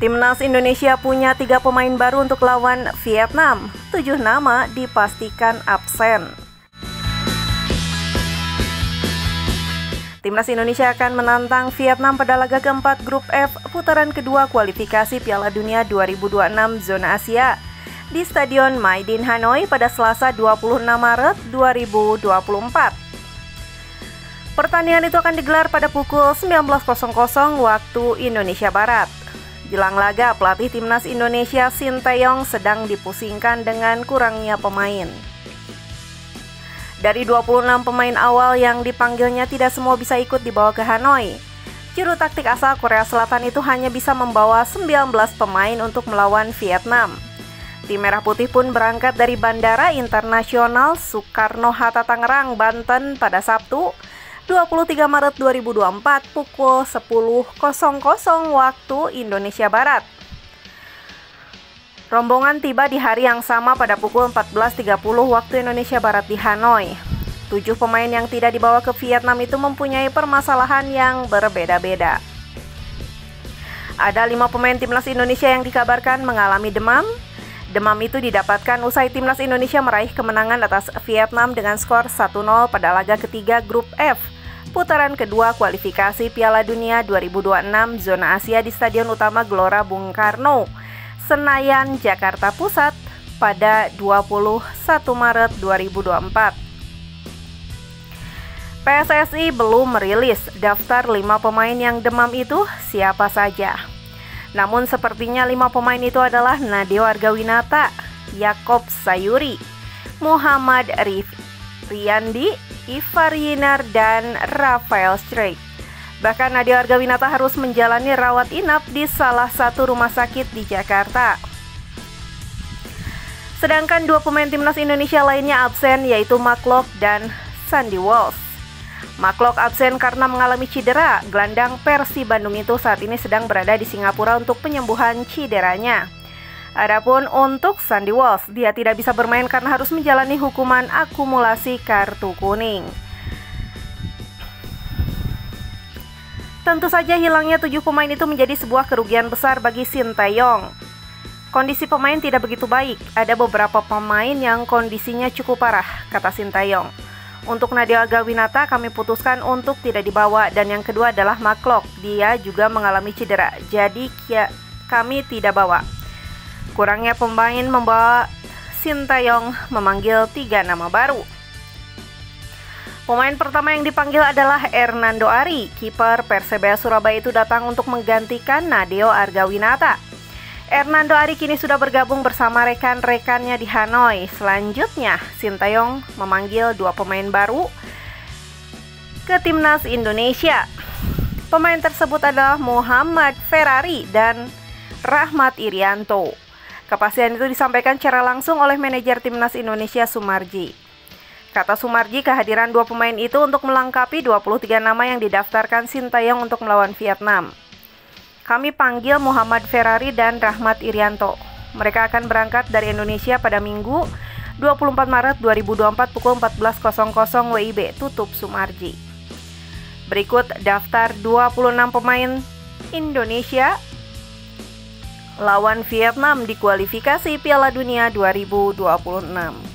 Timnas Indonesia punya 3 pemain baru untuk lawan Vietnam. 7 nama dipastikan absen. Timnas Indonesia akan menantang Vietnam pada laga keempat Grup F putaran kedua kualifikasi Piala Dunia 2026 zona Asia di Stadion Maidin Hanoi pada Selasa 26 Maret 2024. Pertandingan itu akan digelar pada pukul 19.00 waktu Indonesia Barat. Jelang laga, pelatih Timnas Indonesia Sinteyong sedang dipusingkan dengan kurangnya pemain. Dari 26 pemain awal yang dipanggilnya, tidak semua bisa ikut dibawa ke Hanoi. Juru taktik asal Korea Selatan itu hanya bisa membawa 19 pemain untuk melawan Vietnam. Tim Merah Putih pun berangkat dari Bandara Internasional Soekarno-Hatta Tangerang, Banten pada Sabtu 23 Maret 2024 pukul 10.00 waktu Indonesia Barat. Rombongan tiba di hari yang sama pada pukul 14.30 waktu Indonesia Barat di Hanoi. 7 pemain yang tidak dibawa ke Vietnam itu mempunyai permasalahan yang berbeda-beda. Ada 5 pemain Timnas Indonesia yang dikabarkan mengalami demam. Demam itu didapatkan usai Timnas Indonesia meraih kemenangan atas Vietnam dengan skor 1-0 pada laga ketiga Grup F, putaran kedua kualifikasi Piala Dunia 2026 zona Asia di Stadion Utama Gelora Bung Karno, Senayan, Jakarta Pusat pada 21 Maret 2024. PSSI belum merilis daftar 5 pemain yang demam itu siapa saja. Namun sepertinya 5 pemain itu adalah Nadeo Argawinata, Yaakob Sayuri, Muhammad Riyandi, Ivar Yinar, dan Rafael Strijk. Bahkan Nadeo Argawinata harus menjalani rawat inap di salah satu rumah sakit di Jakarta. Sedangkan 2 pemain Timnas Indonesia lainnya absen, yaitu McLough dan Sandy Walsh. McLough absen karena mengalami cedera. Gelandang Persib Bandung itu saat ini sedang berada di Singapura untuk penyembuhan cederanya. Adapun untuk Sandy Walsh, dia tidak bisa bermain karena harus menjalani hukuman akumulasi kartu kuning. Tentu saja hilangnya 7 pemain itu menjadi sebuah kerugian besar bagi Sinteyong. Kondisi pemain tidak begitu baik, ada beberapa pemain yang kondisinya cukup parah, kata Sinteyong. Untuk Nadeo Argawinata kami putuskan untuk tidak dibawa, dan yang kedua adalah McLough, dia juga mengalami cedera, jadi kami tidak bawa. Kurangnya pemain membawa Sinteyong memanggil 3 nama baru. Pemain pertama yang dipanggil adalah Hernando Ari. Kiper Persebaya Surabaya itu datang untuk menggantikan Nadeo Argawinata. Hernando Ari kini sudah bergabung bersama rekan-rekannya di Hanoi. Selanjutnya, Sinteyong memanggil 2 pemain baru ke Timnas Indonesia. Pemain tersebut adalah Muhammad Ferrari dan Rahmat Irianto. Kepastian itu disampaikan secara langsung oleh manajer Timnas Indonesia Sumarji. Kata Sumarji, kehadiran 2 pemain itu untuk melengkapi 23 nama yang didaftarkan Sinteyong untuk melawan Vietnam. Kami panggil Muhammad Ferrari dan Rahmat Irianto. Mereka akan berangkat dari Indonesia pada Minggu 24 Maret 2024 pukul 14.00 WIB, tutup Sumarji. Berikut daftar 26 pemain Indonesia lawan Vietnam di kualifikasi Piala Dunia 2026.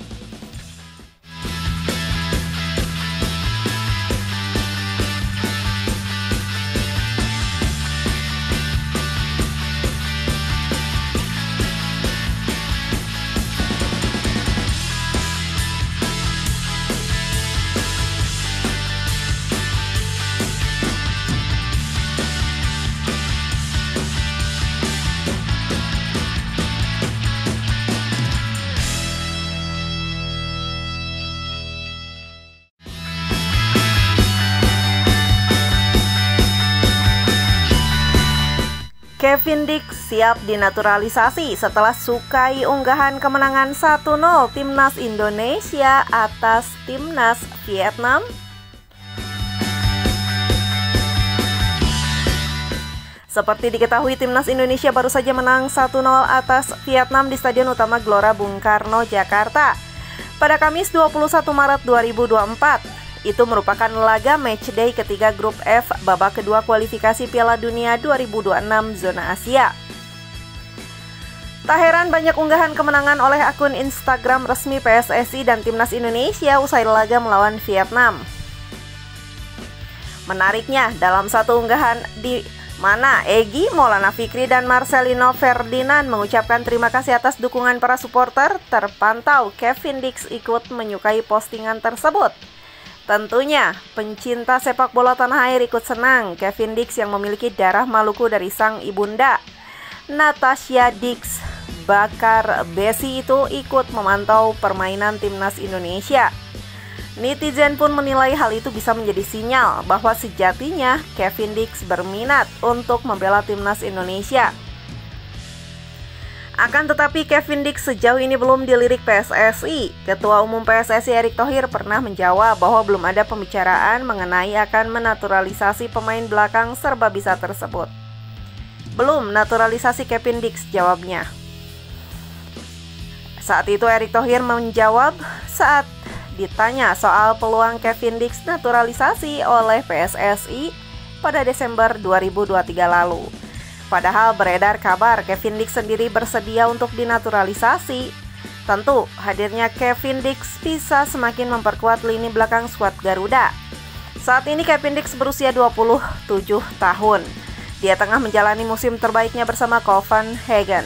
Kevin Dick siap dinaturalisasi setelah sukai unggahan kemenangan 1-0 Timnas Indonesia atas Timnas Vietnam. Seperti diketahui, Timnas Indonesia baru saja menang 1-0 atas Vietnam di Stadion Utama Gelora Bung Karno, Jakarta pada Kamis 21 Maret 2024. Itu merupakan laga matchday ketiga Grup F babak kedua kualifikasi Piala Dunia 2026 zona Asia. Tak heran banyak unggahan kemenangan oleh akun Instagram resmi PSSI dan Timnas Indonesia usai laga melawan Vietnam. Menariknya, dalam satu unggahan di mana Egy Maulana Fikri dan Marcelino Ferdinand mengucapkan terima kasih atas dukungan para supporter, terpantau Kevin Dix ikut menyukai postingan tersebut. Tentunya, pencinta sepak bola tanah air ikut senang. Kevin Dix yang memiliki darah Maluku dari sang ibunda, Natasha Dix Bakar Besi, itu ikut memantau permainan Timnas Indonesia. Netizen pun menilai hal itu bisa menjadi sinyal bahwa sejatinya Kevin Dix berminat untuk membela Timnas Indonesia. Akan tetapi Kevin Dix sejauh ini belum dilirik PSSI. Ketua Umum PSSI Erick Thohir pernah menjawab bahwa belum ada pembicaraan mengenai akan menaturalisasi pemain belakang serba bisa tersebut. Belum naturalisasi Kevin Dix, jawabnya. Saat itu Erick Thohir menjawab saat ditanya soal peluang Kevin Dix naturalisasi oleh PSSI pada Desember 2023 lalu. Padahal beredar kabar Kevin Dix sendiri bersedia untuk dinaturalisasi. Tentu, hadirnya Kevin Dix bisa semakin memperkuat lini belakang skuad Garuda. Saat ini Kevin Dix berusia 27 tahun. Dia tengah menjalani musim terbaiknya bersama Copenhagen.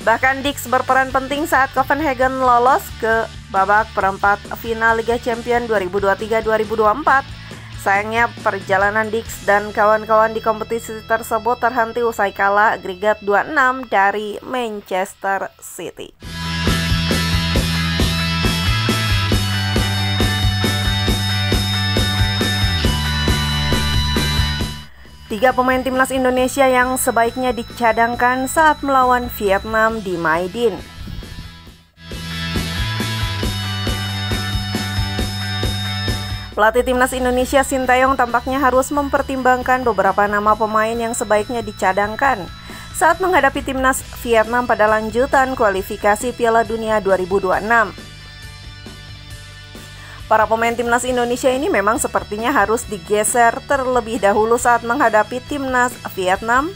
Bahkan Dix berperan penting saat Copenhagen lolos ke babak perempat final Liga Champions 2023-2024. Sayangnya perjalanan Dix dan kawan-kawan di kompetisi tersebut terhenti usai kalah agregat 2-6 dari Manchester City. Tiga pemain Timnas Indonesia yang sebaiknya dicadangkan saat melawan Vietnam di Maidin. Pelatih Timnas Indonesia Sintayong tampaknya harus mempertimbangkan beberapa nama pemain yang sebaiknya dicadangkan saat menghadapi Timnas Vietnam pada lanjutan kualifikasi Piala Dunia 2026. Para pemain Timnas Indonesia ini memang sepertinya harus digeser terlebih dahulu saat menghadapi Timnas Vietnam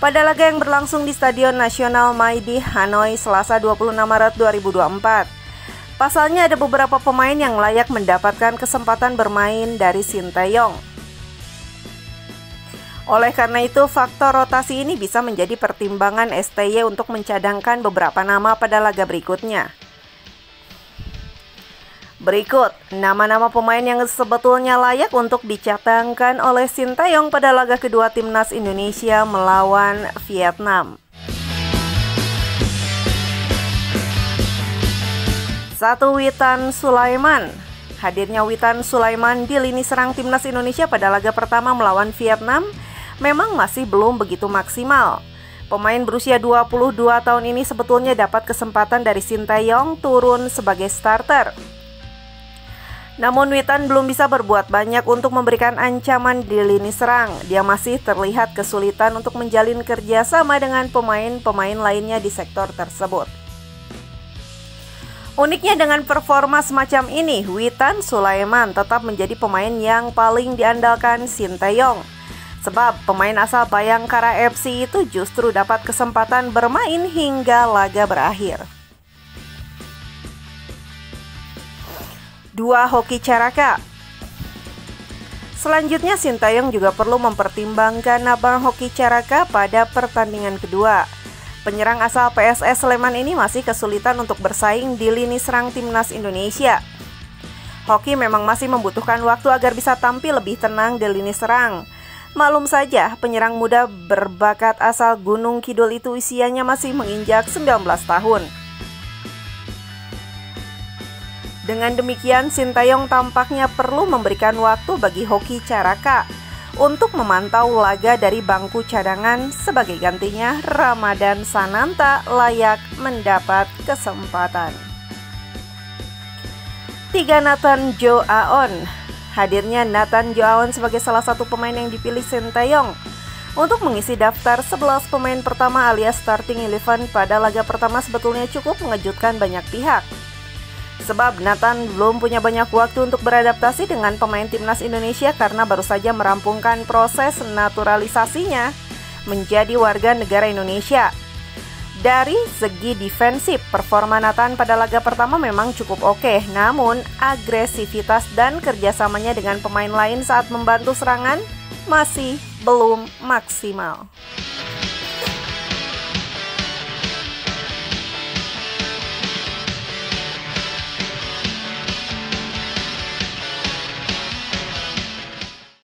pada laga yang berlangsung di Stadion Nasional Maidi, Hanoi, Selasa 26 Maret 2024. Pasalnya ada beberapa pemain yang layak mendapatkan kesempatan bermain dari Sintayong. Oleh karena itu, faktor rotasi ini bisa menjadi pertimbangan STY untuk mencadangkan beberapa nama pada laga berikutnya. Berikut nama-nama pemain yang sebetulnya layak untuk dicadangkan oleh Sintayong pada laga kedua Timnas Indonesia melawan Vietnam. 1. Witan Sulaiman. Hadirnya Witan Sulaiman di lini serang Timnas Indonesia pada laga pertama melawan Vietnam memang masih belum begitu maksimal. Pemain berusia 22 tahun ini sebetulnya dapat kesempatan dari Sintayong turun sebagai starter. Namun Witan belum bisa berbuat banyak untuk memberikan ancaman di lini serang. Dia masih terlihat kesulitan untuk menjalin kerjasama dengan pemain-pemain lainnya di sektor tersebut. Uniknya dengan performa semacam ini, Witan Sulaiman tetap menjadi pemain yang paling diandalkan Sintayong. Sebab pemain asal Bayangkara FC itu justru dapat kesempatan bermain hingga laga berakhir. 2. Hoki Caraka. Selanjutnya Sintayong juga perlu mempertimbangkan nama Hoki Caraka pada pertandingan kedua. Penyerang asal PSS Sleman ini masih kesulitan untuk bersaing di lini serang Timnas Indonesia. Hoki memang masih membutuhkan waktu agar bisa tampil lebih tenang di lini serang. Maklum saja, penyerang muda berbakat asal Gunung Kidul itu usianya masih menginjak 19 tahun. Dengan demikian, Sintayong tampaknya perlu memberikan waktu bagi Hoki Caraka untuk memantau laga dari bangku cadangan. Sebagai gantinya, Ramadan Sananta layak mendapat kesempatan. 3. Nathan Joe Aon. Hadirnya Nathan Joe Aon sebagai salah satu pemain yang dipilih Sintayong untuk mengisi daftar 11 pemain pertama alias starting 11 pada laga pertama sebetulnya cukup mengejutkan banyak pihak. Sebab Nathan belum punya banyak waktu untuk beradaptasi dengan pemain Timnas Indonesia karena baru saja merampungkan proses naturalisasinya menjadi warga negara Indonesia. Dari segi defensif, performa Nathan pada laga pertama memang cukup oke, namun agresivitas dan kerjasamanya dengan pemain lain saat membantu serangan masih belum maksimal.